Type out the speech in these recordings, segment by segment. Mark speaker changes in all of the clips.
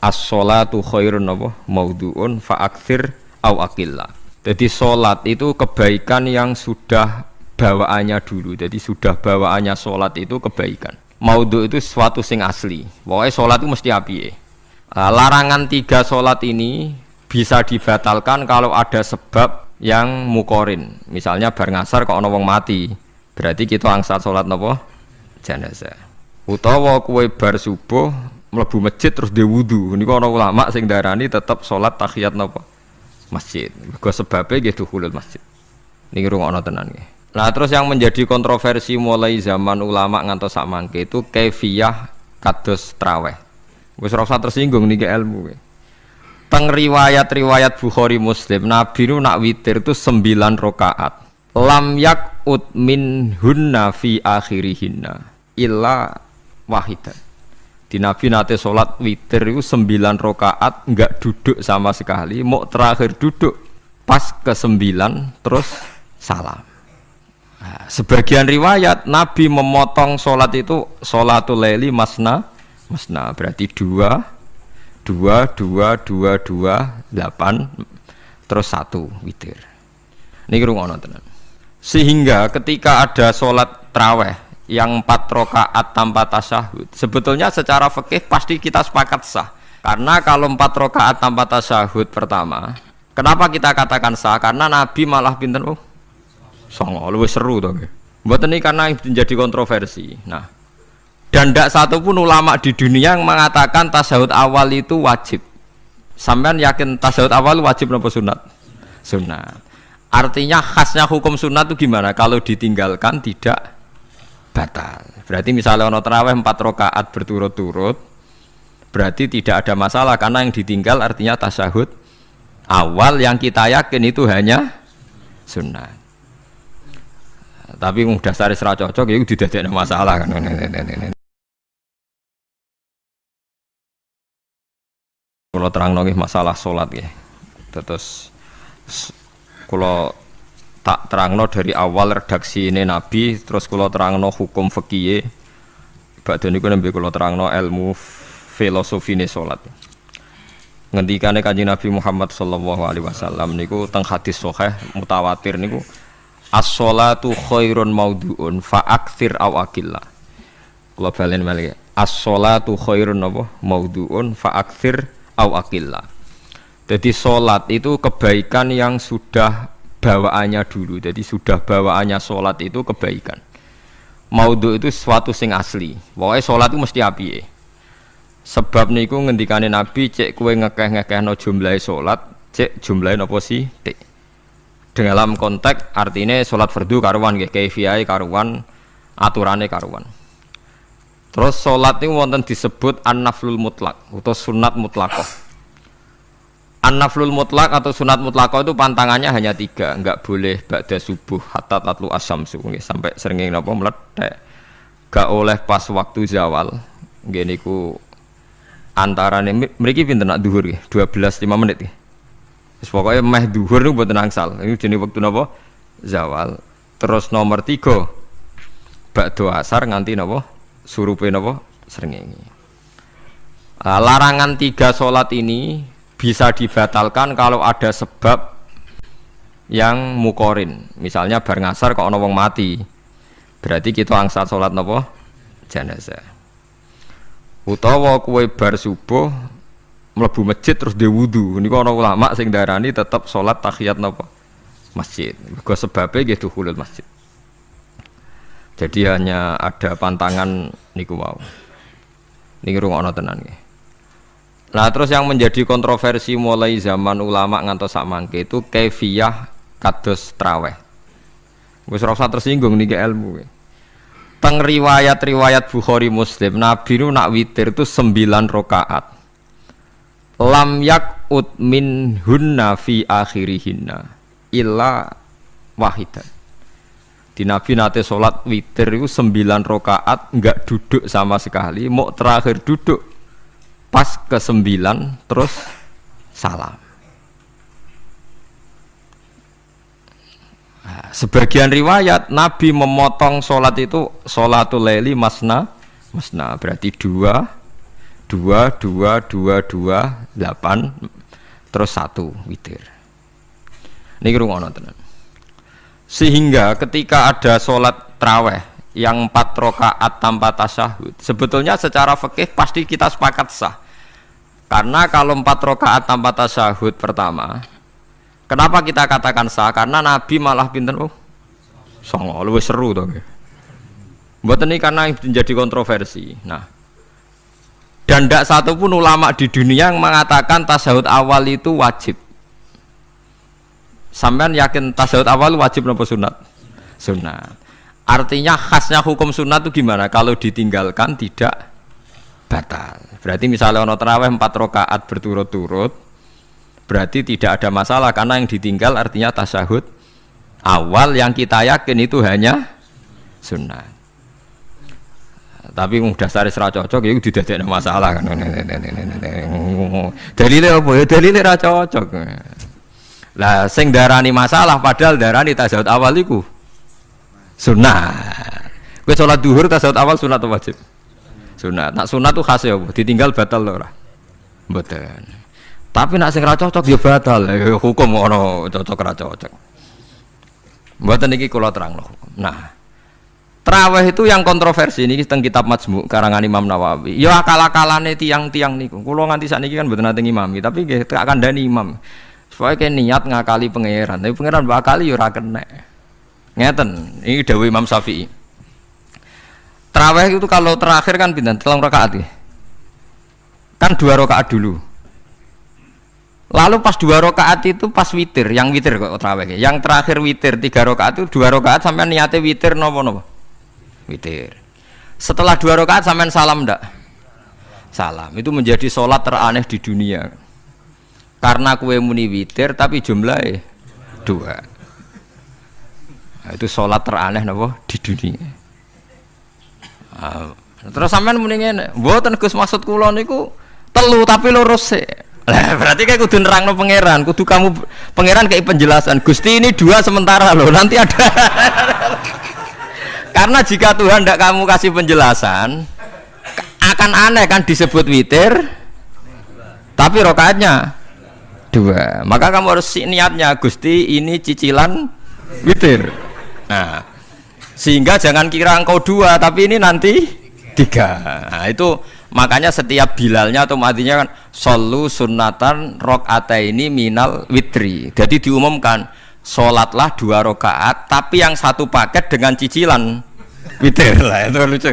Speaker 1: as-sholatu khairun maudhu'un fa'aktsir au aqilla. Jadi sholat itu kebaikan yang sudah bawaannya dulu. Jadi sudah bawaannya sholat itu kebaikan. Maudhu itu sesuatu sing asli. Pokoknya sholat itu mesti apiye. Larangan 3 sholat ini bisa dibatalkan kalau ada sebab yang mukorin. Misalnya bar ngasar kok ana wong mati, berarti kita angsal sholat napa jenazah. Utawa kue bar subuh mlebu masjid terus dia wudu. Niku ana ulama sing darani tetap sholat tahiyat napa masjid. Mergo sebabe nggih dukhulul masjid. Niki rungokno tenan nggih. Nah, terus yang menjadi kontroversi mulai zaman ulama ngantos sak mangke itu kaifiyah kados traweh. Wis ora usah tersinggung niki ilmu. Teng riwayat-riwayat Bukhari Muslim, Nabi nu nak witir itu 9 rakaat. Lam yakut min hunna fi akhirihinna illa wahidan. Di Nabi nate sholat witir itu 9 rakaat enggak duduk sama sekali, mau terakhir duduk pas ke-9 terus salam. Nah, sebagian riwayat Nabi memotong sholat itu sholatul laili masna berarti 2 8 terus 1 witir. Ini ngrungokno tenan. Sehingga ketika ada sholat tarawih yang 4 rakaat tanpa tasyahud, sebetulnya secara fikih pasti kita sepakat sah. Karena kalau 4 rakaat tanpa tasyahud pertama, kenapa kita katakan sah? Karena Nabi malah pinten songo, luwih seru to nggih. Mboten iki karena menjadi kontroversi. Nah, dan tidak satu pun ulama di dunia yang mengatakan tasyahud awal itu wajib. Sampean yakin tasyahud awal wajib napa sunat? Sunat. Artinya khasnya hukum sunat itu gimana? Kalau ditinggalkan tidak batal. Berarti misalnya ono tarawih 4 rakaat berturut-turut, berarti tidak ada masalah karena yang ditinggal artinya tasyahud awal yang kita yakin itu hanya sunat. Tapi dasar serat cocok ya tidak ada masalah kan. Kalau terang nongih masalah sholat ya, terus kalau tak terangno dari awal redaksi ini Nabi, terus kalau terangno hukum fikih, badhe niku nembe kalau terangno ilmu filosofi ne sholat. Ngendikane Kanjeng Nabi Muhammad sallallahu alaihi wasallam niku teng hadis sahih mutawatir niku as-sholatu khairun maudhu'un fa'aktsir aw aqilla. Kula balen malih. As-sholatu khairun maudhu'un fa'aktsir aw aqilla. Jadi salat itu kebaikan yang sudah bawaannya dulu. Jadi sudah bawaannya salat itu kebaikan. Maudhu' itu sesuatu sing asli. Pokoke salat itu mesti apiye. Sebab niku ngendikane Nabi cek kowe ngekeh-ngekehno jumlahe salat, cek jumlahe napa sih? Dalam konteks artinya sholat fardu karuan nggih, kaifiyai karuan, aturane karuan. Terus sholat ini wonten disebut an-naflul mutlak atau sunat mutlaqah. An-naflul mutlak atau sunat mutlaqah itu pantangannya hanya 3, enggak boleh ba'da subuh hatta tatlu asyamsu nggih, sampai srengenge napa mlethek. Enggak oleh pas waktu zawal. Nggih niku antarane mriki pinten nak zuhur nggih, 12:05 nggih. Pokoknya meh duhur itu buat nangsal. Ini jenis waktu napa zawal. Terus nomor 3 ba'da asar nganti napa surupe napa srengenge. Larangan 3 sholat ini bisa dibatalkan kalau ada sebab yang mukorin. Misalnya bar ngasar kok ana wong mati, berarti kita angsal sholat napa jenazah. Utawa kue bar subuh mlebu masjid terus dia wudu. Niku ana ulama sing darani tetap sholat tahiyat napa masjid. Mergo sebabe nggih dukhulul masjid. Jadi hanya ada pantangan niku wau. Niki rungokno tenan nggih. Nah, terus yang menjadi kontroversi mulai zaman ulama ngantos sak mangke itu kaifiyah kados traweh. Wis ora usah tersinggung niki ilmu. Teng riwayat-riwayat Bukhari Muslim, Nabi nu nak witir itu 9 rakaat. Lam yakut min hunna fi akhirihinna illa wahidan. Di Nabi nate sholat witir itu 9 rakaat enggak duduk sama sekali, mau terakhir duduk pas ke-9 terus salam. Nah, sebagian riwayat Nabi memotong sholat itu sholatul laili masna berarti 2 2 2 2 2 8 terus 1 witir. Niki rungono tenan. Sehingga ketika ada sholat tarawih yang 4 rakaat tanpa tasyahud, sebetulnya secara fikih pasti kita sepakat sah. Karena kalau 4 rakaat tanpa tasyahud pertama, kenapa kita katakan sah? Karena Nabi malah pinten songo, lebih seru toh. Mboten ini karena menjadi kontroversi. Nah, dan tidak satu pun ulama di dunia yang mengatakan tasyahud awal itu wajib. Sampean yakin tasyahud awal wajib atau sunat? Sunat. Artinya khasnya hukum sunat itu gimana? Kalau ditinggalkan tidak batal. Berarti misalnya ono tarawih 4 rakaat berturut-turut, berarti tidak ada masalah karena yang ditinggal artinya tasyahud awal yang kita yakin itu hanya sunat. Tapi dasar ra cocok ya didadekno masalah kan. Dalile apa ya? Dalile ra cocok. Lah sing darani masalah padahal darani tasyahud awal iku sunat. Kowe salat zuhur tasyahud awal sunat atau wajib? Sunat. Nak sunat tuh khas ya apa? Ditinggal batal lho ora? Mboten. Tapi nak sing ra cocok ya batal. Ya hukum ono cocok ra cocok. Mboten iki kula terangno hukum. Nah, tarawih itu yang kontroversi ini teng kitab Majmu' karangan Imam Nawawi. Ya akal-akalane tiang-tiang niku. Kula nganti sakniki kan mboten nate ngimami, tapi nggih tak kandhani imam. Supaya ke niat ngakali pangeran. Tapi pangeran bakali ya ora kena. Ngeten, ini dawuh Imam Syafi'i. Tarawih itu kalau terakhir kan pinten? 3 rakaat ya. Kan 2 rakaat dulu. Lalu pas 2 rakaat itu pas witir, yang witir kok tarawih. Yang terakhir witir 3 rakaat itu 2 rakaat sampai niate witir napa-napa? Witir. Setelah 2 rakaat sampean salam ndak? Salam. Itu menjadi sholat teraneh di dunia. Karena kue muni witir tapi jumlahnya 2. Nah, itu sholat teraneh napa di dunia. Terus sampean muni ngene, mboten Gus maksud kula niku 3 tapi lurus sik. Lah berarti kayak kudu nerangno pangeran, kudu kamu pangeran kayak penjelasan. Gusti ini 2 sementara loh, nanti ada. Karena jika Tuhan tidak kamu kasih penjelasan, akan aneh kan disebut witir, tapi rokaatnya 2. Maka kamu harus niatnya Gusti ini cicilan witir. Nah, sehingga jangan kira engkau 2, tapi ini nanti 3. Nah, itu makanya setiap bilalnya atau matinya kan solu sunnatan rokataini minal witri. Jadi diumumkan sholatlah 2 rakaat tapi yang 1 paket dengan cicilan witir. Lah itu lucu.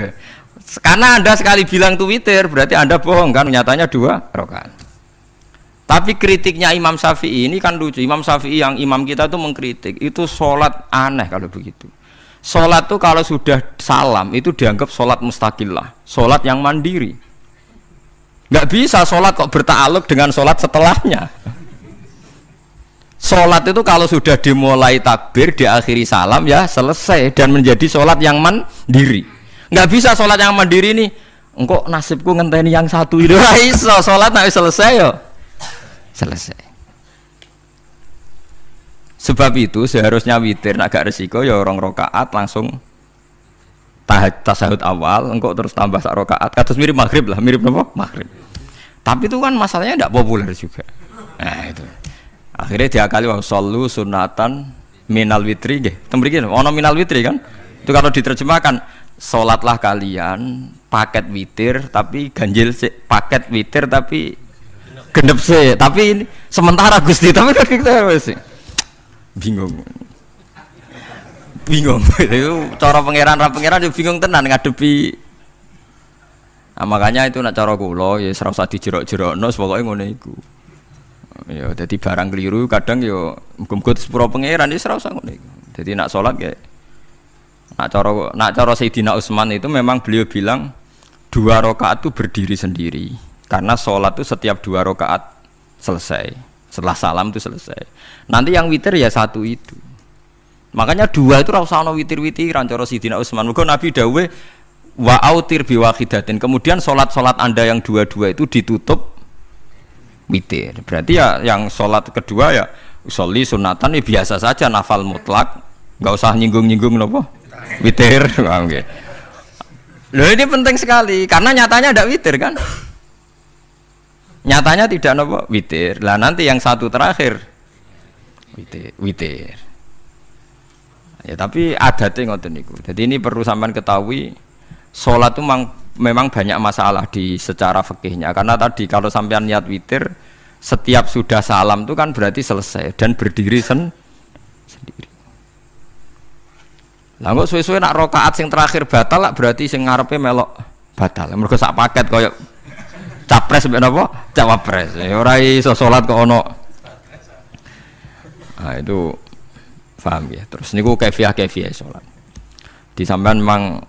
Speaker 1: Karena Anda sekali bilang itu witir berarti Anda bohong kan, nyatanya 2 rakaat. Tapi kritiknya Imam Syafi'i ini kan lucu. Imam Syafi'i yang imam kita itu mengkritik itu sholat aneh kalau begitu. Sholat itu kalau sudah salam itu dianggap sholat mustaqillah, sholat yang mandiri. Nggak bisa sholat kok bertakluk dengan sholat setelahnya. Sholat itu kalau sudah dimulai takbir, diakhiri salam ya selesai dan menjadi sholat yang mandiri. Nggak bisa sholat yang mandiri ini, engkau nasibku ngenteni yang satu itu. Iso sholat nggak selesai yo, selesai. Sebab itu seharusnya witir agak resiko ya 2 rakaat langsung tasyahud awal, engkau terus tambah 1 rakaat. Kados mirip maghrib lah, mirip apa? Maghrib. Tapi itu kan masalahnya tidak populer juga. Nah itu. Akhirnya diakali wa shollu sunatan minal witri nggih. Teng mriki ono minal witri kan? Itu kalau diterjemahkan salatlah kalian paket witir tapi ganjil sik, paket witir tapi genep sik. Tapi ini sementara Gusti tapi kita wis bingung. Bingung. Itu cara pangeran ra pangeran yo bingung tenan ngadepi. Nah, makanya itu nak cara kula ya ora usah dijerok-jerokno pokoke ngono iku. Ya dadi barang keliru kadang ya muga-muga sepuro pangeran wis ora usah ngono iku. Dadi nak salat ya nak cara Sayyidina Utsman itu memang beliau bilang 2 rakaat itu berdiri sendiri. Karena salat itu setiap 2 rakaat selesai. Setelah salam itu selesai. Nanti yang witir ya 1 itu. Makanya 2 itu ora usah ana witir-witiran cara Sayyidina Utsman. Muga Nabi dawuh wa autir biwahidatin. Kemudian sholat-sholat Anda yang 2 itu ditutup witir. Berarti ya yang sholat kedua ya sholli sunatan ya biasa saja nafal mutlak, nggak usah nyinggung-nyinggung nopo witir. Loh ini penting sekali karena nyatanya ada witir kan. Nyatanya tidak napa witir. Lah nanti yang satu terakhir witir. Ya tapi adatnya ngoten niku. Jadi ini perlu sampean ketahui, salat itu memang banyak masalah di secara fikihnya. Karena tadi kalau sampean niat witir, setiap sudah salam itu kan berarti selesai dan berdiri sendiri. Lah kok suwe-suwe nak rakaat sing terakhir batal lah berarti sing ngarepe melok batal. Mergo sak paket koyo capres mbek napa? Cawapres. Ora iso salat kok ono. Nah itu paham ya. Terus niku kaifiah salat. Di sampean memang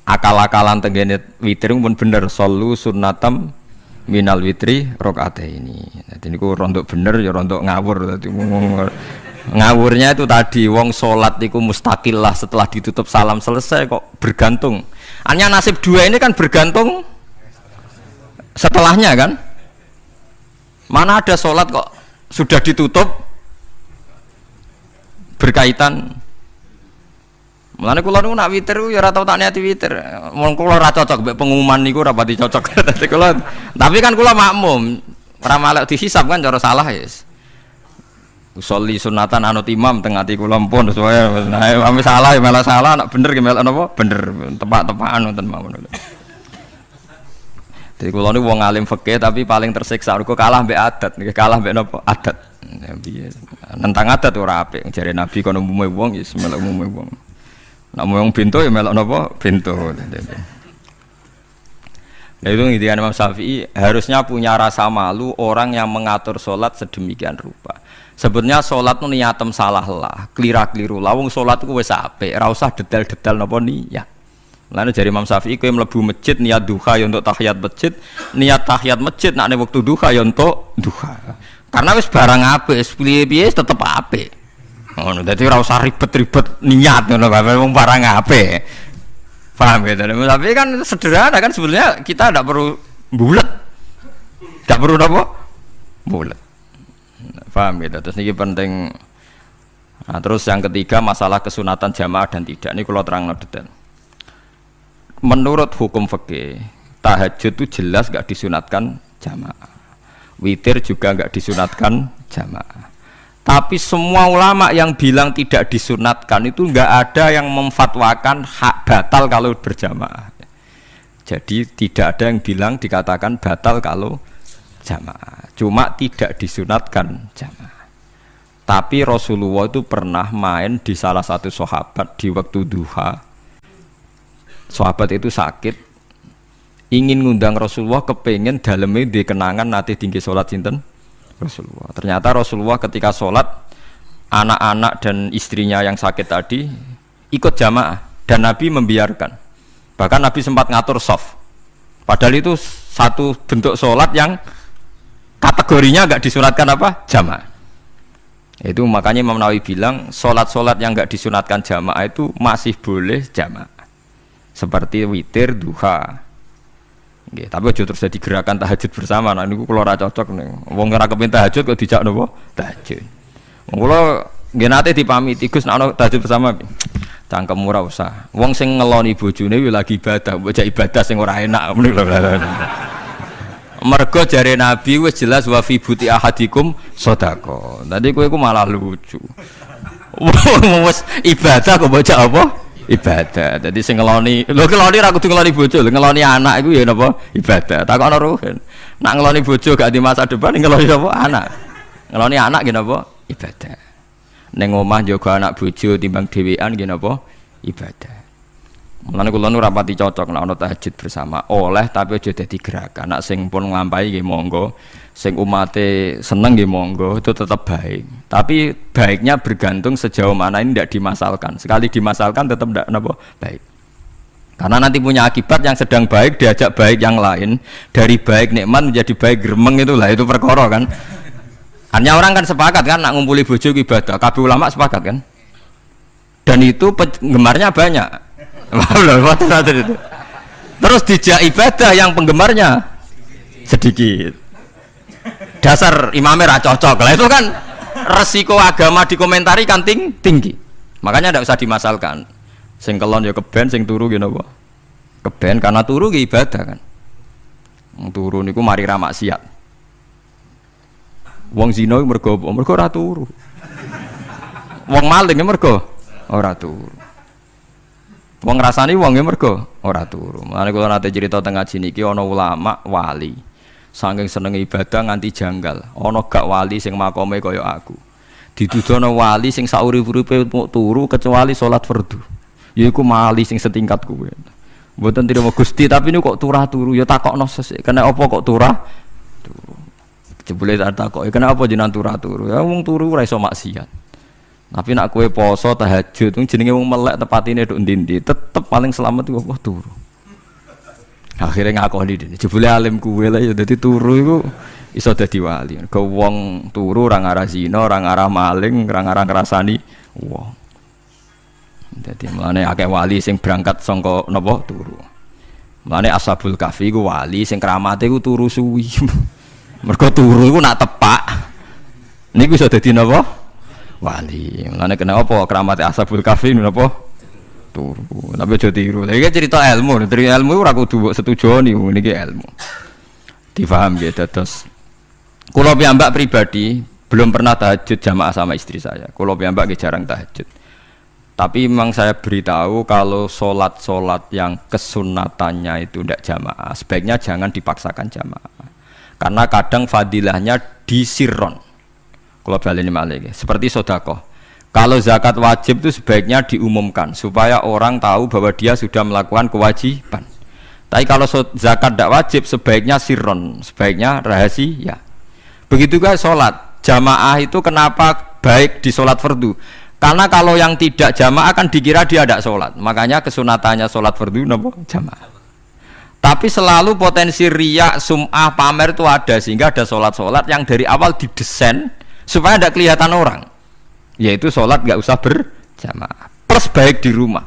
Speaker 1: akal-akalan tenggene witir pun bener sallu sunnatam minal witri rakaataini. Dadi niku rondok bener ya rondok ngawur dadi ngawurnya itu tadi wong salat niku mustaqillah setelah ditutup salam selesai kok bergantung. Hanya nasib dua ini kan bergantung setelahnya kan. Mana ada salat kok sudah ditutup berkaitan. Mulane kula niku nak witir ya ora tau tak niati witir. Wong kula ora cocok mbek pengumuman niku ora pati cocok. Dadi kula tapi kan kula makmum. Ora malek dihisab kan cara salah ya. Usolli sunatan anut imam teng ati kula mpun sesuai. Nah, ame salah ya malah salah, nak bener ki melok napa? Bener, tepak-tepakan wonten mawon. Jadi kula niku wong alim fikih tapi paling tersiksa kok kalah mbek adat, nggih kalah mbek napa? Adat. Ya piye? Nentang adat ora apik. Jare Nabi kono umume wong ya melok umume wong. Nek wong pintu ya melok napa? Pintu. Nah itu ngintikan Imam Syafi'i harusnya punya rasa malu orang yang mengatur sholat sedemikian rupa. Sebetulnya sholat itu niatem salah lah, kelira-keliru lah. Wong sholat itu wis apik, ora usah detail-detail napa niat. Lalu dari Imam Syafi'i kowe mlebu masjid niat duha ya untuk tahiyat masjid, niat tahiyat masjid nek waktu duha ya untuk duha. Karena wis barang apik, wis piye-piye tetep apik. Ngono, dadi ora usah ribet-ribet niat ngono bae wong barang apik. Paham ya? Tapi kan sederhana kan sebenarnya kita tidak perlu bulat, tidak perlu apa bulat. Paham ya? Terus ini penting. Nah, terus yang ketiga masalah kesunatan jamaah dan tidak. Ini kalau terang detail. Menurut hukum fikih, tahajud itu jelas gak disunatkan jamaah. Witir juga gak disunatkan jamaah. Tapi semua ulama yang bilang tidak disunatkan itu enggak ada yang memfatwakan hak batal kalau berjamaah. Jadi tidak ada yang bilang dikatakan batal kalau jamaah. Cuma tidak disunatkan jamaah. Tapi Rasulullah itu pernah main di salah satu sahabat di waktu duha. Sahabat itu sakit, ingin ngundang Rasulullah, kepengen dalamnya dikenangan nanti tinggi sholat sinten Rasulullah. Ternyata Rasulullah ketika sholat, anak-anak dan istrinya yang sakit tadi ikut jamaah dan Nabi membiarkan. Bahkan Nabi sempat ngatur soft. Padahal itu satu bentuk sholat yang kategorinya enggak disunatkan apa? Jamaah. Itu makanya Imam Nawawi bilang sholat-sholat yang enggak disunatkan jamaah itu masih boleh jamaah. Seperti witir, duha. Nggih, tapi aja terus jadi gerakan tahajud bersama. Nah niku kula ora cocok ning. Wong ora kepen tahajud kok dijak napa? Tahajud. Wong kula nggih nate dipamiti Gus nek ana tahajud bersama. Cangkem ora usah. Wong sing ngeloni bojone kuwi lagi ibadah, bocah ibadah sing ora enak ngono lho. Mergo jare Nabi wis jelas wa fi buti ahadikum sedekah. Tadi kowe iku malah lucu. Wong wis ibadah kok bocah apa? Ibadah. Jadi sing ngeloni, lho ngeloni ra kudu ngeloni bojo, ngeloni anak iku ya napa? Ibadah. Takokno ruhen. Nak ngeloni bojo gak di masa depan ngeloni apa? Anak. Ngeloni anak nggih napa? Ibadah. Ning omah njaga anak bojo timbang dhewean nggih napa? Ibadah. Mulane kula nu rapati cocok nek ana tahajud bersama. Oleh tapi aja dadi gerakan. Nak sing pun nglampahi nggih monggo. Sing umate seneng nggih monggo, itu tetap baik. Tapi baiknya bergantung sejauh mana ini tidak dimasalkan. Sekali dimasalkan tetap tidak napa baik. Karena nanti punya akibat yang sedang baik diajak baik yang lain, dari baik nikmat menjadi baik gremeng itulah itu perkara kan. Hanya orang kan sepakat kan nak ngumpuli bojo ibadah. Kabeh ulama sepakat kan. Dan itu penggemarnya banyak. Terus dijak ibadah yang penggemarnya sedikit. Dasar imamnya ra cocok lah itu kan resiko agama dikomentari kan tinggi. Makanya tidak usah dimasalkan. Sing kelon ya keben, sing turu ya napa? Keben karena turu ya ibadah kan. Turu niku mari ra maksiat. Wong zina iku mergo apa? Mergo ora turu. Wong maling mergo ora turu. Wong ngrasani wong mergo ora turu. Mulane kula nate cerita teng ngaji niki ana ulama wali. Saking seneng ibadah nganti janggal. Ana gak wali sing makome kaya aku. Ditudono wali sing saurip-uripe turu kecuali salat fardu. Yaiku wali sing setingkat kuwe. Mboten tidak mau Gusti tapi ini kok turah turu ya takokno sesuk. Kena apa kok turah? Turu. Jebule tak takok, kena apa jenengan turah turu? Ya wong turu ora iso maksiat. Tapi nak kowe poso tahajud jenenge wong melek tepatine nduk ndi-ndi, tetep paling selamat iku apa turu. Akhirnya ngakoni dene. Jebule alim kuwe lah ya dadi turu iku iso dadi wali. Ke wong turu ora ngarah zina, ora ngarah maling, ora ngarah ngrasani wong. Dadi mulane akeh wali sing berangkat saka napa turu. Mulane Ashabul Kahfi iku wali sing kramate iku turu suwi. Mergo turu iku nak tepak. Niku iso dadi napa? Wali. Mulane kena apa kramate Ashabul Kahfi napa? Turu. Tapi aja tiru. Iki cerita ilmu, dari ilmu ora kudu setujoni niki ilmu. Difaham ya dados. Kula piyambak pribadi belum pernah tahajud jamaah sama istri saya. Kula piyambak nggih jarang tahajud. Tapi memang saya beritahu kalau sholat yang kesunatannya itu tidak jamaah, sebaiknya jangan dipaksakan jamaah. Karena kadang fadilahnya disirron. Kalau baleni malih seperti sedekah. Kalau zakat wajib itu sebaiknya diumumkan supaya orang tahu bahwa dia sudah melakukan kewajiban. Tapi kalau zakat tidak wajib sebaiknya sirron, sebaiknya rahasia. Begitu juga sholat jamaah itu kenapa baik di sholat fardu? Karena kalau yang tidak jamaah kan dikira dia tidak sholat. Makanya kesunatannya sholat fardu napa jamaah. Tapi selalu potensi riya, sum'ah, pamer itu ada. Sehingga ada sholat-sholat yang dari awal didesain supaya tidak kelihatan orang. Yaitu sholat nggak usah berjamaah. Plus baik di rumah.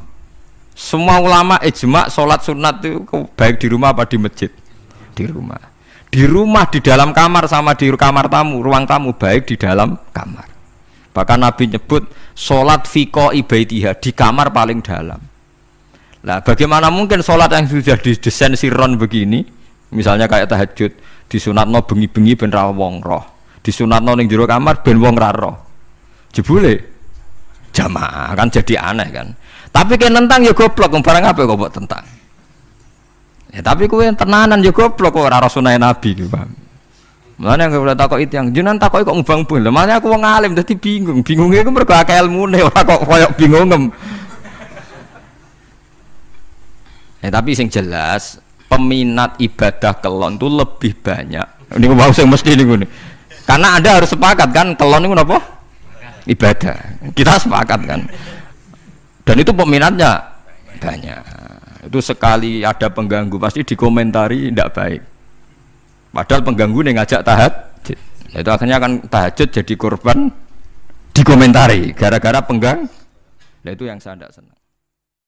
Speaker 1: Semua ulama ijma sholat sunat itu baik di rumah apa di masjid? Di rumah. Di rumah, di dalam kamar sama di kamar tamu, ruang tamu baik di dalam kamar. Bahkan Nabi nyebut sholat fiko ibaitiha di kamar paling dalam. Nah, bagaimana mungkin sholat yang sudah didesain sirron begini, misalnya kayak tahajud, disunatno bengi-bengi ben ra wong roh, disunatno ning jero kamar ben wong ra roh. Jebule jamaah kan jadi aneh kan. Tapi kan tentang ya goblok, barang apa kok mbok tentang. Ya tapi kowe tenanan ya goblok kok ora sunah Nabi iki, Pak. Mulane yang ora takok itu yang jenengan takoki kok ngubang-ubang. Lha makane aku wong alim dadi bingung. Bingunge iku mergo akeh ilmune ora kok koyo bingungem. Tapi sing jelas peminat ibadah kelon itu lebih banyak. Niku mau sing mesti niku. Karena Anda harus sepakat kan kelon niku napa? Ibadah. Kita sepakat kan. Dan itu peminatnya banyak. Itu sekali ada pengganggu pasti dikomentari tidak baik. Padahal pengganggu nih ngajak tahajud. Nah, itu akhirnya kan tahajud jadi korban dikomentari gara-gara penggang. Nah itu yang saya tidak senang.